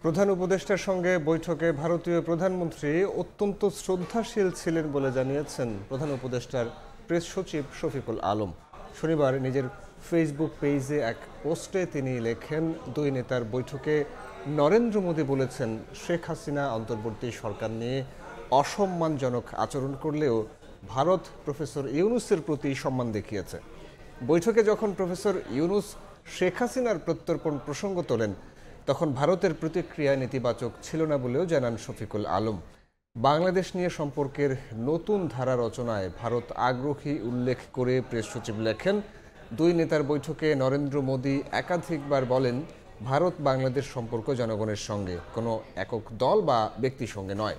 প্রধান উপদেষ্টার সঙ্গে বৈঠকে ভারতীয় প্রধানমন্ত্রী অত্যন্ত শ্রদ্ধাশীল ছিলেন বলে জানিয়েছেন প্রধান উপদেষ্টার প্রেস সচিব শফিকুল আলম। শনিবার নিজের ফেসবুক পেজে এক পোস্টে তিনি লেখেন, দুই নেতার বৈঠকে নরেন্দ্র মোদী বলেছেন, শেখ হাসিনা অন্তর্বর্তী সরকার নিয়ে অসম্মানজনক আচরণ করলেও ভারত প্রফেসর ইউনূসের প্রতি সম্মান দেখিয়েছে। বৈঠকে যখন প্রফেসর ইউনূস শেখ হাসিনার প্রত্যর্পণ প্রসঙ্গ তোলেন, তখন ভারতের প্রতিক্রিয়া নেতিবাচক ছিল না বলেও জানান শফিকুল আলম। বাংলাদেশ নিয়ে সম্পর্কের নতুন ধারা রচনায় ভারত আগ্রহী উল্লেখ করে প্রেস সচিব লেখেন, দুই নেতার বৈঠকে নরেন্দ্র মোদী একাধিকবার বলেন, ভারত বাংলাদেশ সম্পর্ক জনগণের সঙ্গে, কোনো একক দল বা ব্যক্তির সঙ্গে নয়।